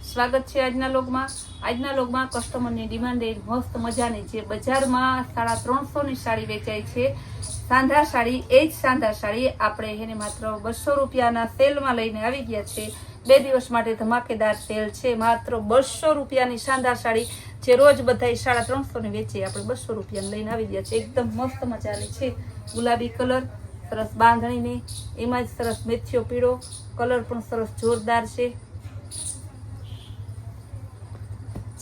સ્વાગત છે આજના લોગમાં। આજના લોગમાં કસ્ટમરની ડિમાન્ડેડ મસ્ત મજાની જે બજારમાં 350 ની સાડી વેચાય છે, સાંધા સાડી, એ જ સાંધા સાડી આપણે એને માત્ર 200 રૂપિયાના સેલમાં લઈને આવી ગયા છે। 2 દિવસ માટે ધમાકેદાર સેલ છે। માત્ર 200 રૂપિયાની સાંધા સાડી જે રોજ બધા 350 ની વેચે, આપણે 200 રૂપિયાની લઈને આવી ગયા છે। એકદમ મસ્ત મજાની છે, ગુલાબી કલર, સરસ બાંધણીની, એમાં જ સરસ મેથીયો પીળો કલર પણ સરસ જોરદાર છે।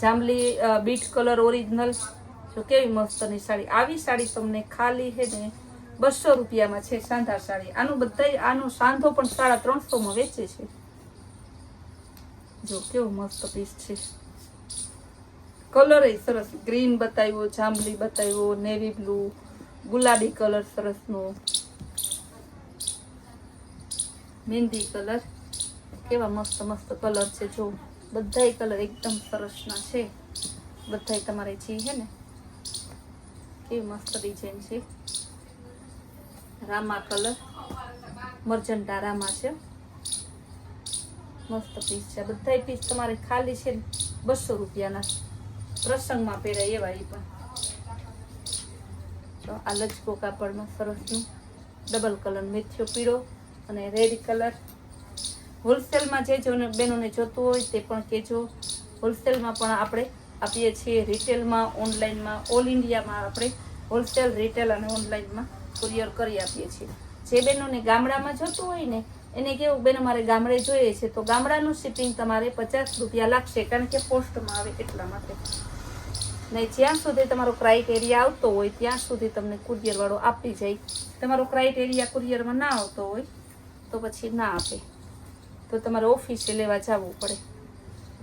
જાંબલી બીટ કલર ઓરિજિનલ, જો કેવી મસ્તની સાડી। આવી સાડી તમને ખાલી હે ને 200 રૂપિયામાં છે સાંધા સાડી। આનો સાંધો પણ 350 માં વેચે છે। જો કેવો મસ્ત પીસ છે, કલર એ સરસ, ગ્રીન બતાવ્યો, જાંબલી બતાવ્યો, નેવી બ્લુ, ગુલાબી કલર સરસનો, મહેંદી કલર, કેવા મસ્ત મસ્ત કલર છે। જો બધાય કલર એકદમ સરસના છે, બધાય તમારે જે હે ને કેવી મસ્ત ડિઝાઇન છે। રામા કલર, મર્જન્ટા રામા છે, મસ્ત પીસ છે। બધાય પીસ તમારે ખાલી છે 200 રૂપિયાના, પ્રસંગમાં પહેરાય એવા એ પણ। તો આ લચકો કાપડમાં સરસનું ડબલ કલર, મેથીયો પીળો અને રેડ કલર। હોલસેલમાં જે બેનોને જોતું હોય તે પણ કહેજો। હોલસેલમાં પણ આપણે આપીએ છીએ, રિટેલમાં, ઓનલાઈનમાં, ઓલ ઇન્ડિયામાં આપણે હોલસેલ, રિટેલ અને ઓનલાઈનમાં કુરિયર કરી આપીએ છીએ। જે બેનોને ગામડામાં જોતું હોય ને એને કેવું, બેન અમારે ગામડે જોઈએ છે તો ગામડાનું શિપિંગ તમારે 50 રૂપિયા લાગશે, કારણ કે પોસ્ટમાં આવે એટલા માટે। નહીં, જ્યાં સુધી તમારો ક્રાઇટેરિયા આવતો હોય ત્યાં સુધી તમને કુરિયર વાળો આપી જાય। તમારો ક્રાઇટેરિયા કુરિયરમાં ના આવતો હોય તો પછી ના આપે, તો તમારે ઓફિસે લેવા જવું પડે।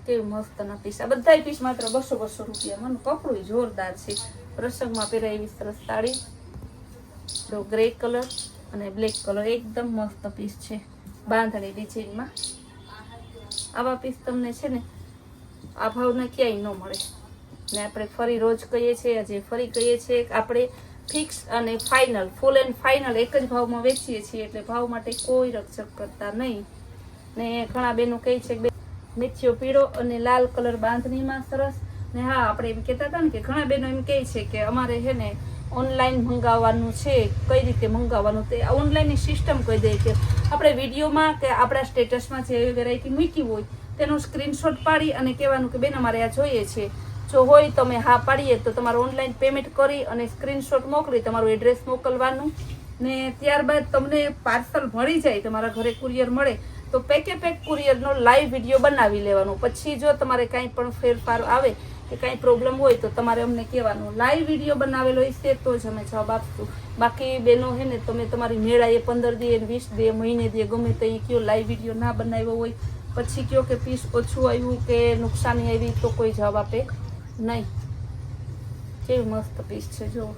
કેવી મસ્તના પીસ, આ બધા પીસ માત્ર 200 રૂપિયામાં। કપડું જોરદાર છે, પ્રસંગમાં પહેરાય એવી સરસ સાડી। જો ગ્રે કલર અને બ્લેક કલર, એકદમ મસ્ત પીસ છે, બાંધણી ડિઝાઇનમાં। આવા પીસ તમને છે ને આ ભાવને ક્યાંય ન મળે ને। આપણે ફરી રોજ કહીએ છીએ, આજે ફરી કહીએ છીએ કે આપણે ફિક્સ અને ફાઇનલ, ફૂલ એન્ડ ફાઇનલ એક જ ભાવમાં વેચીએ છીએ, એટલે ભાવ માટે કોઈ રકઝક કરતા નહીં। ને ઘણા બેનો કહે છે કે મેથીયો પીળો અને લાલ કલર બાંધણીમાં સરસ। ને હા, આપણે એમ કહેતા હતા ને કે ઘણા બેનો એમ કહે છે કે અમારે છે ને ઓનલાઈન મંગાવવાનું છે, કઈ રીતે મંગાવવાનું, તે ઓનલાઈનની સિસ્ટમ કહી દે કે આપણે વિડીયોમાં કે આપણા સ્ટેટસમાં જે વેરાયટી મૂકી હોય તેનો સ્ક્રીનશોટ પાડી અને કહેવાનું કે બેન અમારે આ જોઈએ છે। જો હોય તમે હા પાડીએ તો તમારે ઓનલાઈન પેમેન્ટ કરી અને સ્ક્રીનશોટ મોકલી તમારું એડ્રેસ મોકલવાનું, ને ત્યારબાદ તમને પાર્સલ મળી જાય, તમારા ઘરે કુરિયર મળે તો પેકે પેક કુરિયરનો લાઈવ વિડીયો બનાવી લેવાનો। પછી જો તમારે કાંઈ પણ ફેરફાર આવે કે કાંઈ પ્રોબ્લેમ હોય તો તમારે અમને કહેવાનું, લાઈવ વિડીયો બનાવેલો હશે તો જ અમે જવાબ આપશું। બાકી બેનો હે ને તમે તમારી મેળાએ 15 દી, 20 દી, મહિને દી, ગમે તે કયો લાઈવ વિડીયો ના બનાવ્યો હોય, પછી કયો કે પીસ ઓછું આવ્યું કે નુકસાની આવી તો કોઈ જવાબ આપે નહીં। કેવી મસ્ત પીસ છે જો।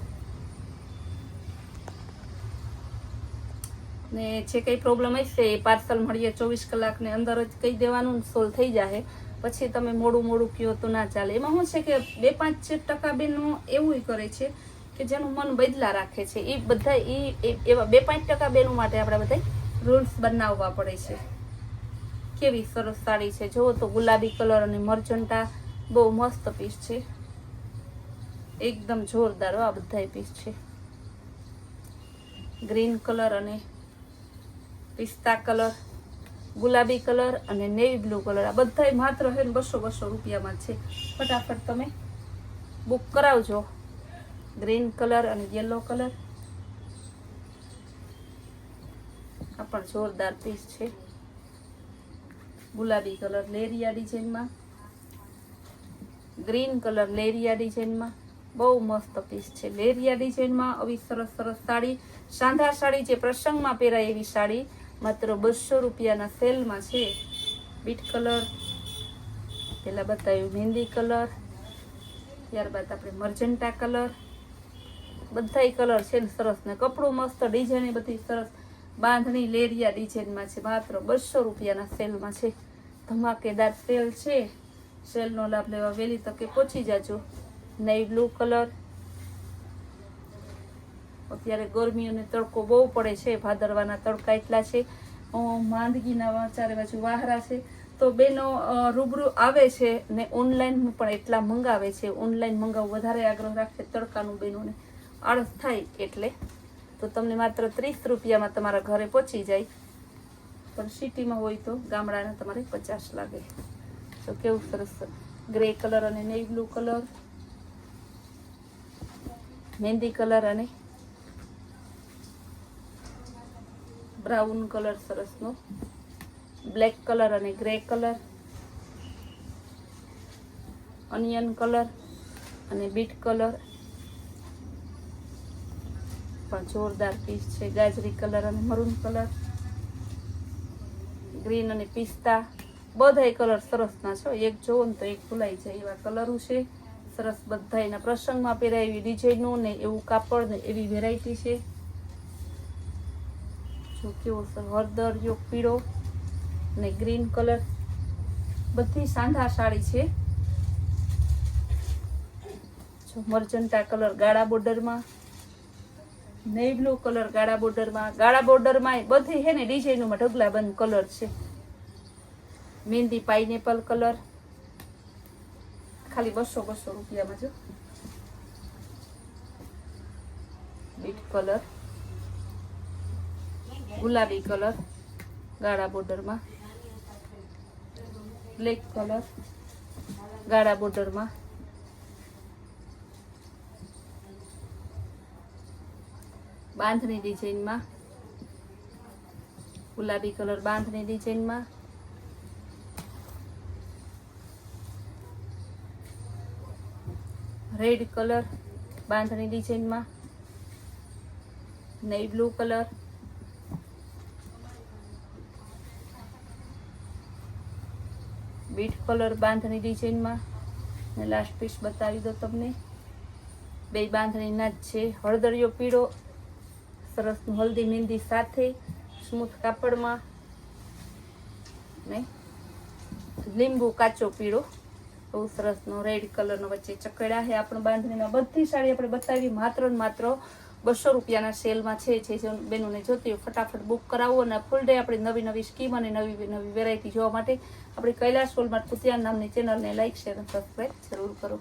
ને જે કંઈ પ્રોબ્લેમ હશે એ પાર્સલ મળીએ 24 કલાકની અંદર જ કહી દેવાનું, સોલ્વ થઈ જાય। પછી તમે મોડું કહો તો ના ચાલે। એમાં શું છે કે 2-5% બેનો એવું કરે છે કે જેનું મન બદલા રાખે છે, એ બધા એવા 2-5% બેનો માટે આપણે બધા રૂલ્સ બનાવવા પડે છે। કેવી સરસ સાડી છે જુઓ તો, ગુલાબી કલર અને મર્જન્ટા, બહુ મસ્ત પીસ છે, એકદમ જોરદાર। આ બધા પીસ છે, ગ્રીન કલર અને પિસ્તા કલર, ગુલાબી કલર અને નેવી બ્લુ કલર, આ બધા માત્ર છે 200 રૂપિયામાં છે। ફટાફટ તમે બુક કરાવજો। ગ્રીન કલર અને યલો કલર, આ પણ જોરદાર પીસ છે। ગુલાબી કલર લેરિયા ડિઝાઇનમાં, ગ્રીન કલર લેરિયા ડિઝાઇનમાં, બહુ મસ્ત પીસ છે લેરિયા ડિઝાઇનમાં। આવી સરસ સરસ સાડી, સાંધા સાડી જે પ્રસંગમાં પહેરાય એવી સાડી માત્ર 200 રૂપિયાના સેલમાં છે। બીટ કલર પેલા બતાવ્યું, મહેંદી કલર, ત્યારબાદ આપણે મર્જન્ટા કલર, બધાય કલર છે ને સરસ, ને કપડું મસ્ત, ડિઝાઇન બધી સરસ, બાંધણી લેરિયા ડિઝાઇનમાં છે, માત્ર 200 રૂપિયાના સેલમાં છે। ધમાકેદાર સેલ છે, સેલનો લાભ લેવા વહેલી તકે પહોંચી જાજો। નેવી બ્લુ કલર, અત્યારે ગરમી અને તડકો બહુ પડે છે, ભાદરવાના તડકા એટલા છે, માંદગીના ચારે બાજુ વાહરા છે તો બેનો રૂબરૂ આવે છે ને ઓનલાઈન પણ એટલા મંગાવે છે. ઓનલાઈન મંગાવવું વધારે આગ્રહ રાખે તડકાનું બેનોને આળસ થાય એટલે. તો તમને માત્ર 30 રૂપિયામાં તમારા ઘરે પહોંચી જાય. પણ સિટીમાં હોય તો ગામડાના તમારે 50 લાગે. તો કેવું સરસ ગ્રે કલર અને નેવી બ્લુ કલર, મહેંદી કલર અને બ્રાઉન કલર સરસનો, બ્લેક કલર અને ગ્રે કલર, અનિયન કલર અને બીટ કલર પણ જોરદાર પીસ છે. ગાજરી કલર અને મરૂન કલર, ગ્રીન અને પિસ્તા, બધાય કલર સરસના છે. એક જોવો ને તો એક ભૂલાઈ જાય એવા કલરો છે. સરસ બધા એના પ્રસંગમાં પહેરાય એવી ડિઝાઇનો ને એવું કાપડ ને એવી વેરાયટી છે. જો કેવો હળદરિયો પીળો ને ગ્રીન કલર, બધી સાંધા સાડી છે. જો મરજન્ટા કલર ગાળા બોર્ડરમાં, નેવી બ્લુ કલર ગાળા બોર્ડરમાં બધી હે ને ડિઝાઇનોમાં ઢગલાબંધ કલર છે. મહેંદી પાઇનેપલ કલર ખાલી 200 રૂપિયામાં. જો બીટ કલર, ગુલાબી કલર ગાળા બોર્ડરમાં, બ્લેક કલર ગાળા બોર્ડરમાં, બાંધણી ડિઝાઇનમાં, ગુલાબી કલર બાંધણી ડિઝાઇનમાં, રેડ કલર બાંધણી ડિઝાઇનમાં, navy blue colour, beet colour bandhani ડિઝાઇનમાં. ને લાસ્ટ પીસ બતાવી દો તમને. બે બાંધણીના જ છે. હળદરિયો પીળો સરસનું હલ્દી મહેંદી સાથે સ્મૂથ કાપડમાં ને લીંબુ કાચો પીળો બહુ સરસનો રેડ કલરનો વચ્ચે ચકડા છે. આપણું બાંધણીમાં બધી સાડી આપણે બતાવી માત્ર ને માત્ર 200 રૂપિયાના સેલમાં છે. જે બેનોને જોતી હોય ફટાફટ બુક કરાવો. અને ફૂલ ડે આપણે નવી નવી સ્કીમ અને નવી નવી વેરાયટી જોવા માટે આપણી કૈલાશ વોલમાર્ટ કુતિયાન નામની ચેનલને લાઈક શેર અને સબસ્ક્રાઈબ જરૂર કરો.